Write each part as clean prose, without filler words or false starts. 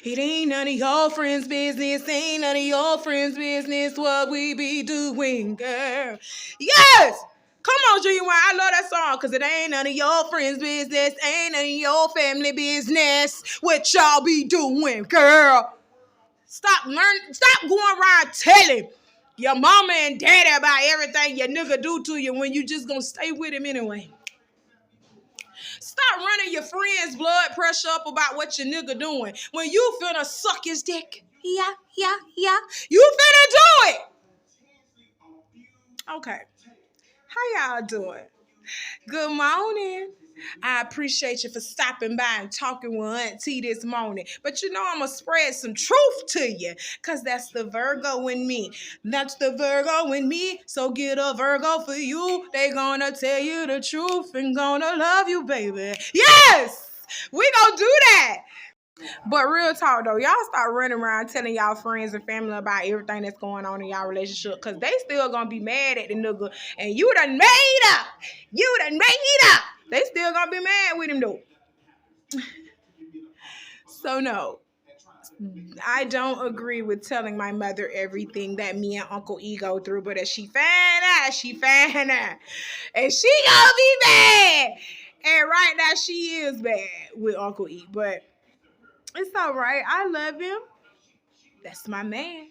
It ain't none of your friends' business. Ain't none of your friends' business what we be doing, girl. Yes! Come on, Genuine. I love that song because it ain't none of your friends' business. Ain't none of your family business what y'all be doing, girl. Stop going around telling your mama and daddy about everything your nigga do to you when you just gonna stay with him anyway. Stop running your friend's blood pressure up about what your nigga doing when you finna suck his dick. Yeah. You finna do it. Okay. How y'all doing? Good morning. I appreciate you for stopping by and talking with Auntie this morning. But you know I'm going to spread some truth to you because that's the Virgo in me. That's the Virgo in me. So get a Virgo for you. They going to tell you the truth and going to love you, baby. Yes! We going to do that. But real talk though, y'all start running around telling y'all friends and family about everything that's going on in y'all relationship because they still gonna be mad at the nigga and you done made up. They still gonna be mad with him though. So no, I don't agree with telling my mother everything that me and Uncle E go through, but if she find out, and she gonna be mad. And right now she is bad with Uncle E, but it's all right. I love him. That's my man.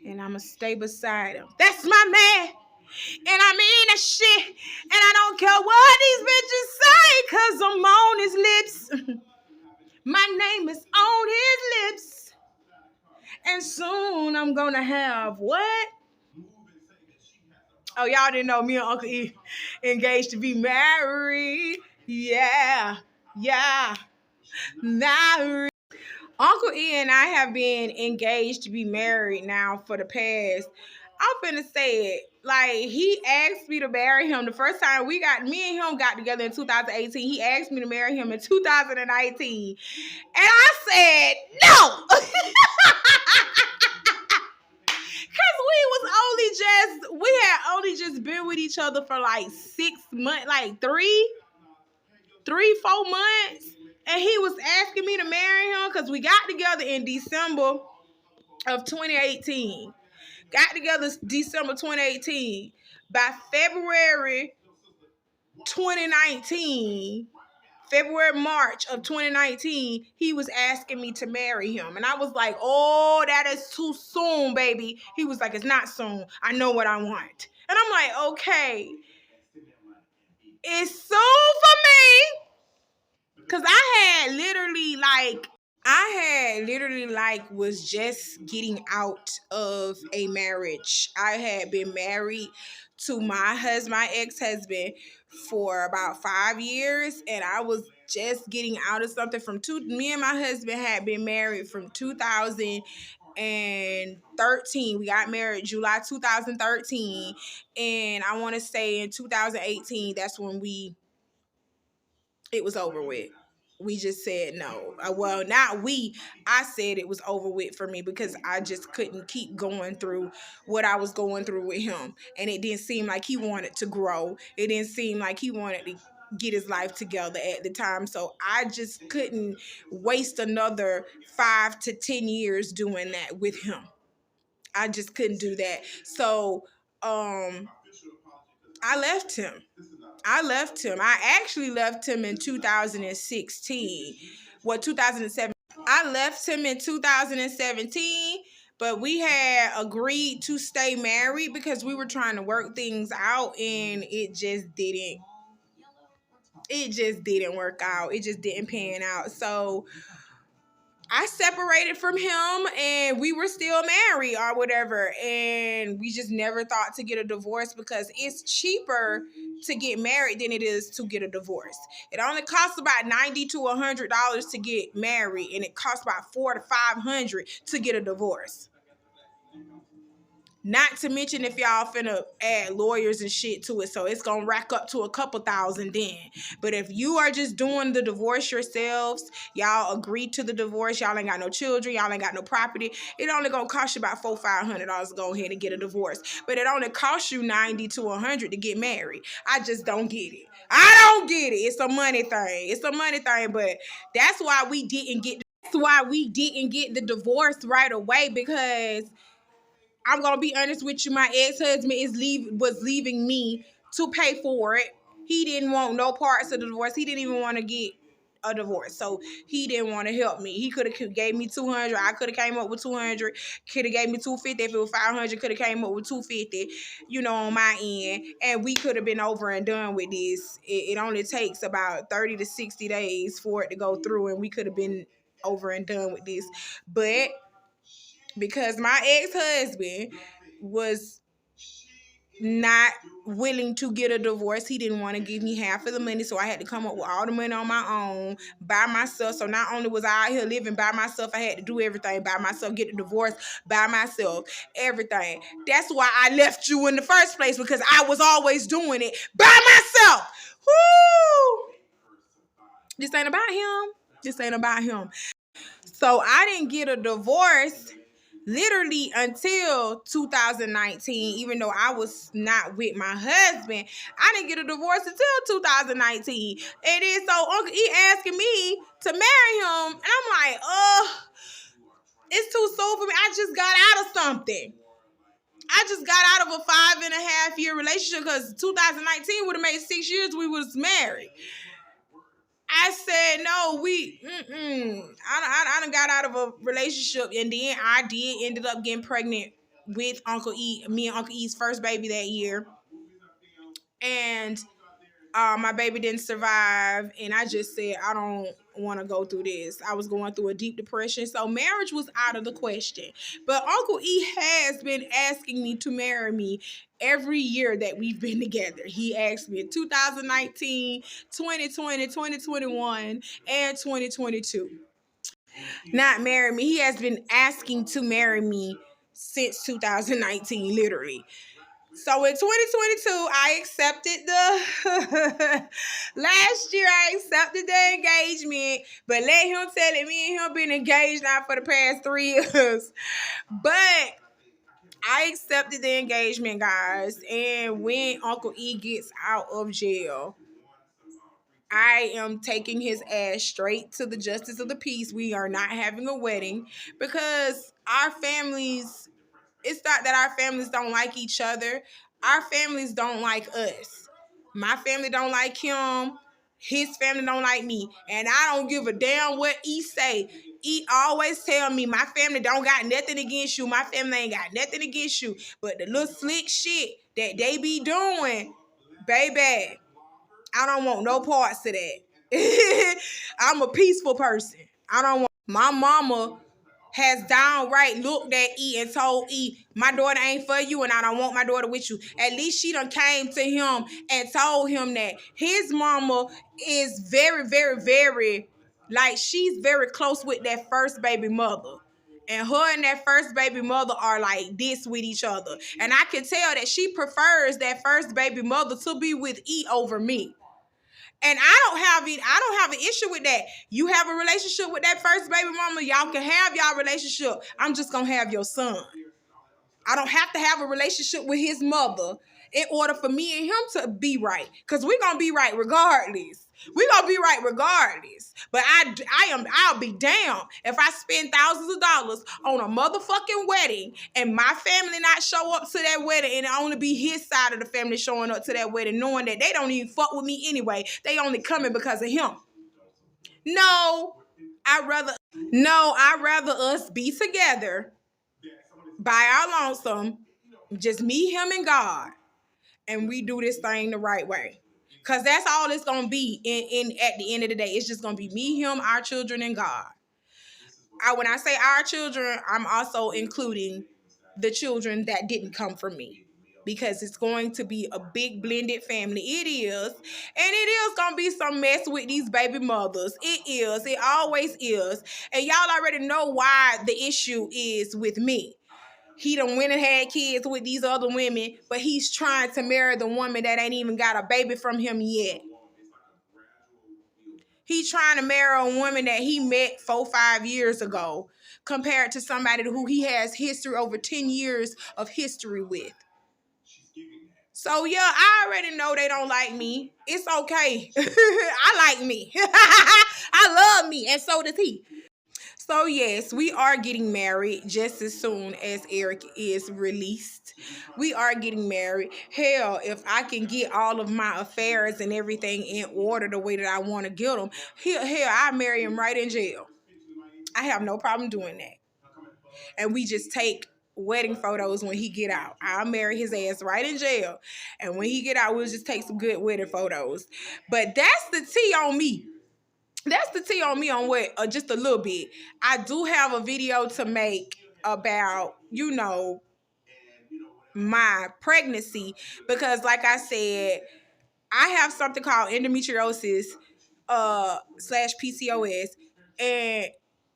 And I'ma stay beside him. That's my man. And I mean that shit. And I don't care what these bitches say, cause I'm on his lips. My name is on his lips. And soon I'm gonna have what? Oh, y'all didn't know me and Uncle E engaged to be married. Yeah. Married. Uncle E and I have been engaged to be married now for the past, I'm finna say it, like he asked me to marry him the first time me and him got together in 2018. He asked me to marry him in 2019. And I said no. Cause we had only just been with each other for like 6 months, like 4 months. And he was asking me to marry him because we got together in December of 2018. Got together December 2018. By February 2019, March of 2019, he was asking me to marry him. And I was like, oh, that is too soon, baby. He was like, it's not soon. I know what I want. And I'm like, okay, it's soon for me. Because I had literally was just getting out of a marriage. I had been married to my ex-husband for about 5 years, and I was just getting out of something me and my husband had been married from 2013. We got married July 2013, and I want to say in 2018 that's when it was over with. We just said no. Well, not we. I said it was over with for me because I just couldn't keep going through what I was going through with him. And it didn't seem like he wanted to grow. It didn't seem like he wanted to get his life together at the time. So I just couldn't waste another 5 to 10 years doing that with him. I just couldn't do that. So I left him. I actually left him in 2016. 2007. I left him in 2017, but we had agreed to stay married because we were trying to work things out, and it just didn't work out. It just didn't pan out. So I separated from him and we were still married or whatever. And we just never thought to get a divorce because it's cheaper to get married than it is to get a divorce. It only costs about $90 to $100 to get married, and it costs about $400 to $500 to get a divorce. Not to mention if y'all finna add lawyers and shit to it, so it's gonna rack up to a couple thousand then. But if you are just doing the divorce yourselves, y'all agree to the divorce, y'all ain't got no children, y'all ain't got no property, it only gonna cost you about $400-$500 to go ahead and get a divorce. But it only costs you $90 to $100 to get married. I just don't get it. I don't get it. It's a money thing. But that's why we didn't get That's why we didn't get the divorce right away, because I'm gonna be honest with you, my ex-husband was leaving me to pay for it. He didn't want no parts of the divorce. He didn't even want to get a divorce, so he didn't want to help me. He could have gave me 200. I could have came up with 200. Could have gave me 250. If it was 500, could have came up with 250. On my end, and we could have been over and done with this. It only takes about 30 to 60 days for it to go through, and we could have been over and done with this. But because my ex-husband was not willing to get a divorce, he didn't want to give me half of the money, so I had to come up with all the money on my own by myself. So not only was I out here living by myself, I had to do everything by myself, get the divorce by myself, everything. That's why I left you in the first place, because I was always doing it by myself. Woo! This ain't about him. This ain't about him. So I didn't get a divorce literally until 2019, even though I was not with my husband. I didn't get a divorce until 2019. And then so Uncle E asking me to marry him, and I'm like, it's too soon for me. I just got out of something. I just got out of a 5.5-year relationship, because 2019 would have made 6 years we was married. I said, no, I done got out of a relationship, and then I ended up getting pregnant with Uncle E, me and Uncle E's first baby that year. And my baby didn't survive, and I just said, I don't want to go through this. I was going through a deep depression, so marriage was out of the question. But Uncle E has been asking me to marry me every year that we've been together. He asked me in 2019, 2020, 2021, and 2022. Not marry me. He has been asking to marry me since 2019, literally. So in 2022, I accepted last year I accepted the engagement, but let him tell it, me and him been engaged now for the past 3 years. But I accepted the engagement, guys, and when Uncle E gets out of jail, I am taking his ass straight to the justice of the peace. We are not having a wedding, because our families, it's not that our families don't like each other. Our families don't like us. My family don't like him. His family don't like me. And I don't give a damn what he say. He always tell me, my family don't got nothing against you. My family ain't got nothing against you. But the little slick shit that they be doing, baby, I don't want no parts of that. I'm a peaceful person. I don't want. My mama has downright looked at E and told E, my daughter ain't for you, and I don't want my daughter with you. At least she done came to him and told him that his mama is very, very, very, like, she's very close with that first baby mother. And her and that first baby mother are like this with each other. And I can tell that she prefers that first baby mother to be with E over me. And I don't have an issue with that. You have a relationship with that first baby mama, y'all can have y'all relationship. I'm just gonna have your son. I don't have to have a relationship with his mother in order for me and him to be right. Because we're gonna be right regardless. We're gonna be right regardless. But I'll be damned if I spend thousands of dollars on a motherfucking wedding and my family not show up to that wedding, and it only be his side of the family showing up to that wedding, knowing that they don't even fuck with me anyway. They only coming because of him. No, I'd rather us be together by our lonesome, just me, him, and God, and we do this thing the right way. Because that's all it's going to be in at the end of the day. It's just going to be me, him, our children, and God. When I say our children, I'm also including the children that didn't come from me. Because it's going to be a big blended family. It is. And it is going to be some mess with these baby mothers. It is. It always is. And y'all already know why the issue is with me. He done went and had kids with these other women, but he's trying to marry the woman that ain't even got a baby from him yet. He's trying to marry a woman that he met 4-5 years ago, compared to somebody who he has history, over 10 years of history with. So yeah, I already know they don't like me. It's okay. I like me. I love me, and so does he. So yes, we are getting married just as soon as Eric is released. We are getting married. Hell, if I can get all of my affairs and everything in order the way that I want to get them, hell, I marry him right in jail. I have no problem doing that. And we just take wedding photos when he get out. I'll marry his ass right in jail. And when he get out, we'll just take some good wedding photos. But that's the tea on me. That's the tea on me on what, just a little bit. I do have a video to make about, my pregnancy, because like I said, I have something called endometriosis slash PCOS, and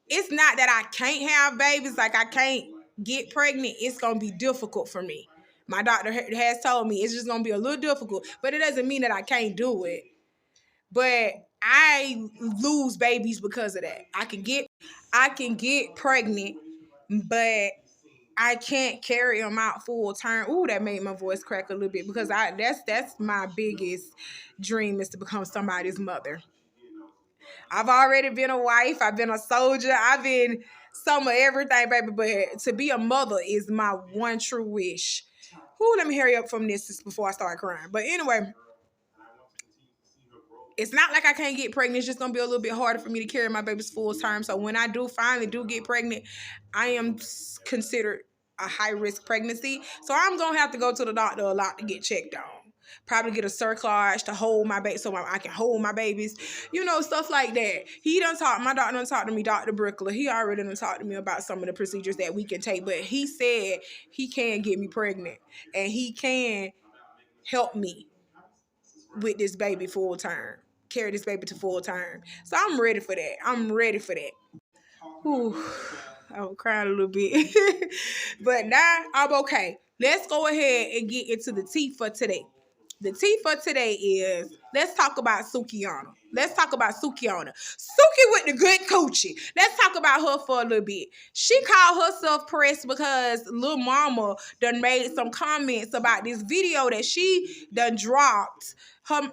it's not that I can't have babies, like I can't get pregnant. It's gonna be difficult for me. My doctor has told me it's just gonna be a little difficult, but it doesn't mean that I can't do it. But I lose babies because of that. I can get pregnant, but I can't carry them out full term. Ooh, that made my voice crack a little bit, because that's my biggest dream, is to become somebody's mother. I've already been a wife. I've been a soldier. I've been some of everything, baby. But to be a mother is my one true wish. Ooh, let me hurry up from this before I start crying. But anyway, it's not like I can't get pregnant. It's just gonna be a little bit harder for me to carry my babies full term. So when I finally get pregnant, I am considered a high risk pregnancy. So I'm gonna have to go to the doctor a lot to get checked on. Probably get a cerclage to hold my baby, so I can hold my babies. Stuff like that. My doctor done talked to me, Dr. Brickler. He already done talked to me about some of the procedures that we can take. But he said he can get me pregnant, and he can help me with this baby full term. Carry this baby to full term. So I'm ready for that. Whew, I was crying a little bit. But now I'm okay. Let's go ahead and get into the tea for today. The tea for today is, let's talk about Sukihana. Suki with the good coochie. Let's talk about her for a little bit. She called herself pressed because Lil Mama done made some comments about this video that she done dropped.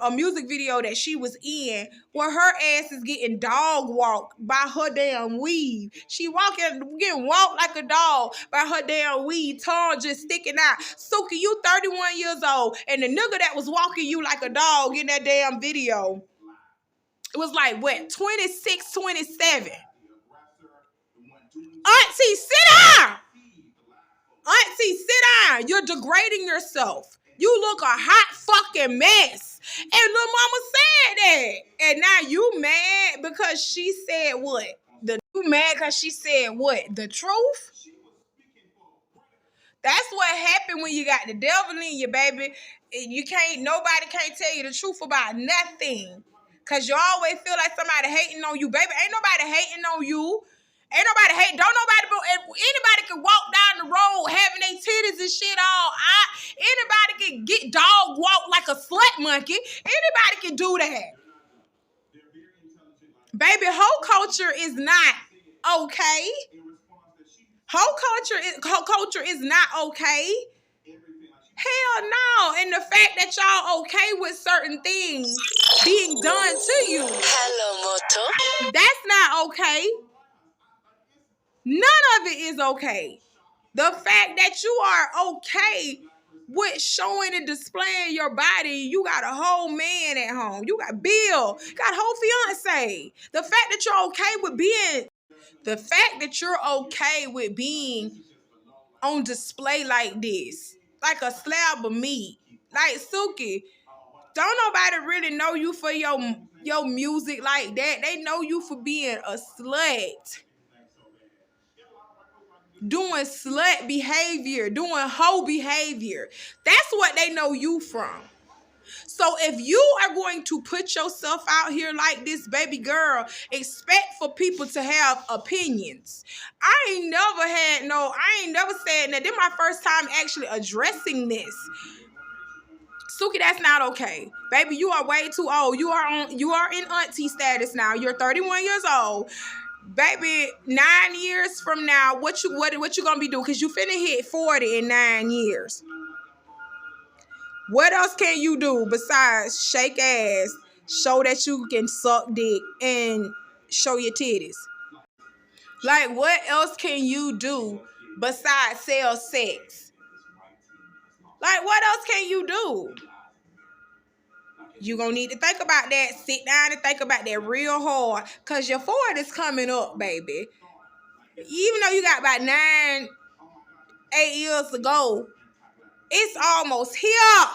A music video that she was in, where her ass is getting dog walked by her damn weave. She getting walked like a dog by her damn weave, tongue just sticking out. Suki, you 31 years old, and the nigga that was walking you like a dog in that damn video, it was like, what, 26, 27. Auntie, sit down! You're degrading yourself. You look a hot fucking mess. And the mama said that. And now you mad because she said what? You mad because she said what? The truth? That's what happened when you got the devil in you, baby. Nobody can't tell you the truth about nothing. Because you always feel like somebody hating on you, baby. Ain't nobody hating on you. Anybody can walk down the road having their titties and shit all out. Anybody can get dog walk like a slut monkey. Anybody can do that. Baby, hoe culture is not okay. Hoe culture is not okay. Hell no. And the fact that y'all okay with certain things being done to you. Hello, Moto. That's not okay. None of it is okay. The fact that you are okay with showing and displaying your body, you got a whole man at home. You got Bill, got a whole fiance. The fact that you're okay with being on display like this, like a slab of meat. Like, Suki, don't nobody really know you for your music like that. They know you for being a slut. Doing slut behavior, doing hoe behavior. That's what they know you from. So if you are going to put yourself out here like this, baby girl, expect for people to have opinions. I ain't never said that. This is my first time actually addressing this. Suki, that's not okay. Baby, you are way too old. You are in auntie status now. You're 31 years old. Baby, 9 years from now, what you gonna be doing? Because you finna hit 40 in 9 years. What else can you do besides shake ass, show that you can suck dick, and show your titties? Like, what else can you do besides sell sex? Like, what else can you do? You gonna need to think about that. Sit down and think about that real hard, cause your 40 is coming up, baby. Even though you got about 8 years to go, it's almost here.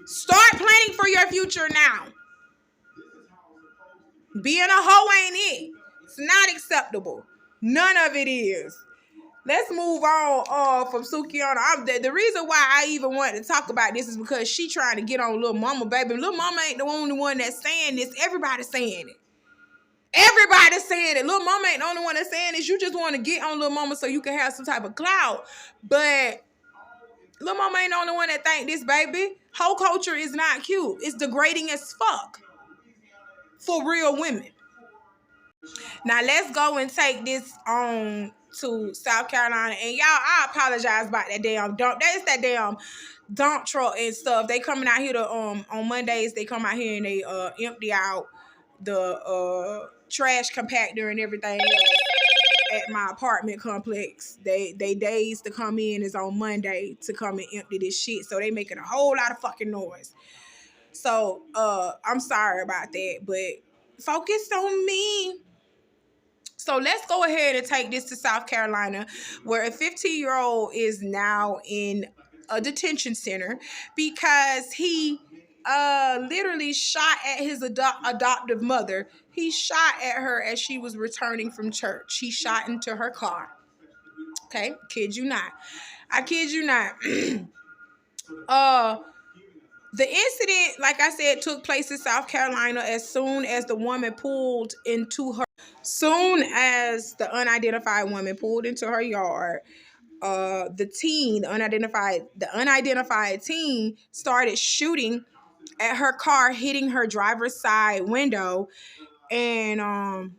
Start planning for your future now. Being a hoe ain't it. It's not acceptable. None of it is. Let's move on from Sukihana. The reason why I even wanted to talk about this is because she trying to get on Lil Mama, baby. Lil Mama ain't the only one that's saying this. Everybody's saying it. Everybody's saying it. Lil Mama ain't the only one that's saying this. You just want to get on Lil Mama so you can have some type of clout. But Lil Mama ain't the only one that think this, baby. Hoe culture is not cute. It's degrading as fuck for real women. Now let's go and take this on to South Carolina. And y'all, I apologize about that damn dump. That's that damn dump truck and stuff. They coming out here to on Mondays. They come out here and they empty out the trash compactor and everything else at my apartment complex. They days to come in is on Monday to come and empty this shit. So they making a whole lot of fucking noise. So I'm sorry about that, but focus on me. So let's go ahead and take this to South Carolina, where a 15-year-old is now in a detention center because he literally shot at his adoptive mother. He shot at her as she was returning from church. He shot into her car. Okay, kid you not. I kid you not. The incident, like I said, took place in South Carolina as soon as the woman pulled into her. Soon as the unidentified woman pulled into her yard, the unidentified teen started shooting at her car, hitting her driver's side window, and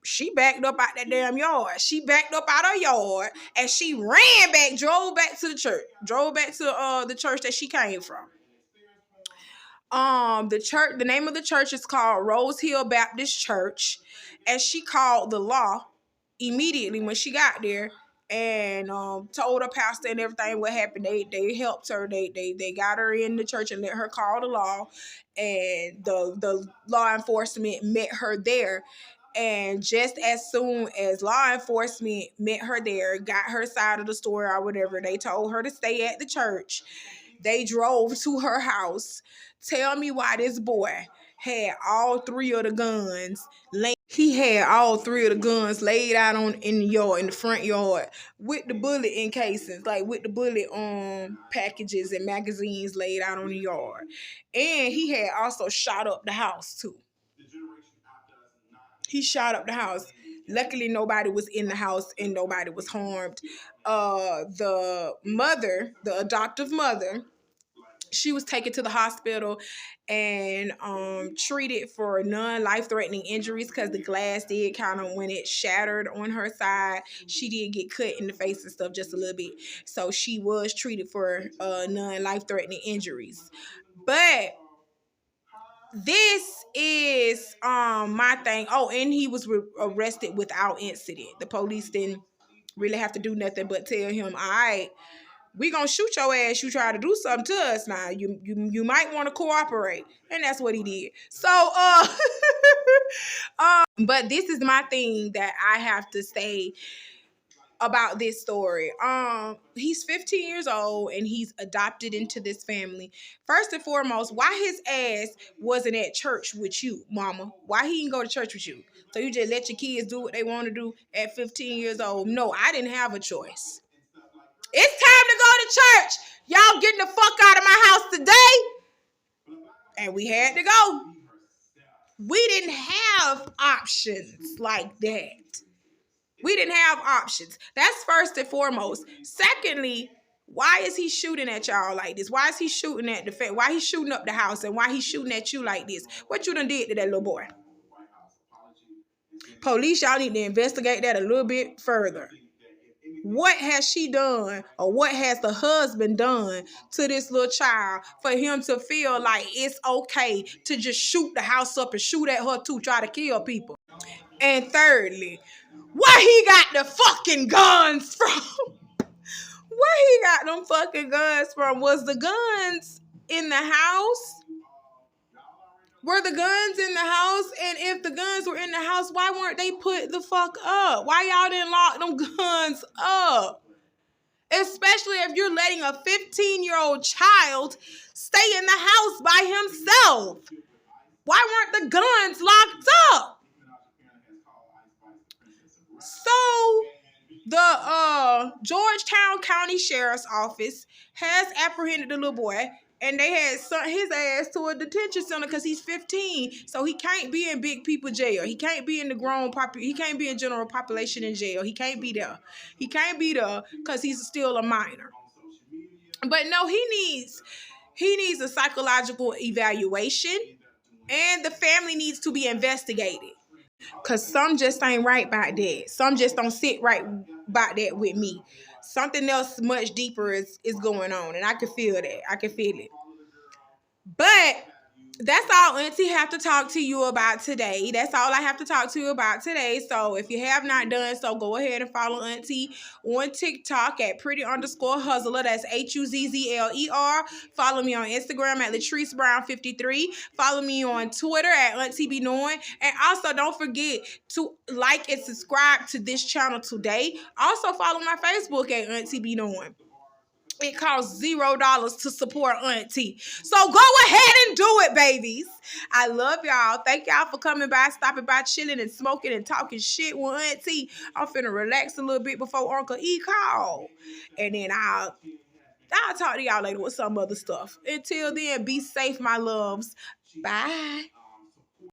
she backed up out that damn yard. She backed up out her yard and she ran back, drove back to the church, the church that she came from. The name of the church is called Rose Hill Baptist Church, and she called the law immediately when she got there and told her pastor and everything what happened. They helped her. They got her in the church and let her call the law, and the law enforcement met her there. And just as soon as law enforcement met her there, got her side of the story or whatever, they told her to stay at the church. They drove to her house. Tell me why this boy had all three of the guns. He had all three of the guns laid out in the front yard, with the bullet encasings, like with the bullet packages and magazines laid out on the yard. And he had also shot up the house too. He shot up the house. Luckily, nobody was in the house and nobody was harmed. The mother, the adoptive mother, she was taken to the hospital and treated for non-life-threatening injuries because the glass did kind of, when it shattered on her side, she did get cut in the face and stuff just a little bit. So she was treated for non-life-threatening injuries. But this is my thing. Oh, and he was arrested without incident. The police didn't really have to do nothing but tell him, all right, we gonna shoot your ass. You try to do something to us now. You might want to cooperate, and that's what he did. So but this is my thing that I have to say about this story. He's 15 years old and he's adopted into this family. First and foremost, why his ass wasn't at church with you, mama? Why he didn't go to church with you? So you just let your kids do what they want to do at 15 years old? No, I didn't have a choice. It's time to go to church. Y'all getting the fuck out of my house today. And we had to go. We didn't have options like that. We didn't have options. That's first and foremost. Secondly, why is he shooting at y'all like this? Why is he shooting at the family? Why he shooting up the house? And why he shooting at you like this? What you done did to that little boy? Police, y'all need to investigate that a little bit further. What has she done, or what has the husband done to this little child for him to feel like it's okay to just shoot the house up and shoot at her too, try to kill people? And thirdly, where he got the fucking guns from? Where he got them fucking guns from? Was the guns in the house? Were the guns in the house? And if the guns were in the house, why weren't they put the fuck up? Why y'all didn't lock them guns up? Especially if you're letting a 15-year-old child stay in the house by himself. Why weren't the guns locked up? So the Georgetown County Sheriff's Office has apprehended the little boy, and they had sent his ass to a detention center because he's 15, so he can't be in big people jail. He can't be in the he can't be in general population in jail. He can't be there. He can't be there because he's still a minor. But no, he needs a psychological evaluation, and the family needs to be investigated. Cause some just ain't right about that. Some just don't sit right about that with me. Something else much deeper is going on, and I can feel that. I can feel it. But that's all Auntie have to talk to you about today. That's all I have to talk to you about today. So if you have not done so, go ahead and follow Auntie on TikTok at pretty_huzzler. That's HUZZLER. Follow me on Instagram at Trice Brown 53. Follow me on Twitter at Auntie Be Knowing. And also don't forget to like and subscribe to this channel today. Also follow my Facebook at Auntie Be Knowing. It costs $0 to support Auntie. So go ahead and do it, babies. I love y'all. Thank y'all for coming by, stopping by, chilling and smoking and talking shit with Auntie. I'm finna relax a little bit before Uncle E call. And then I'll talk to y'all later with some other stuff. Until then, be safe, my loves. Bye.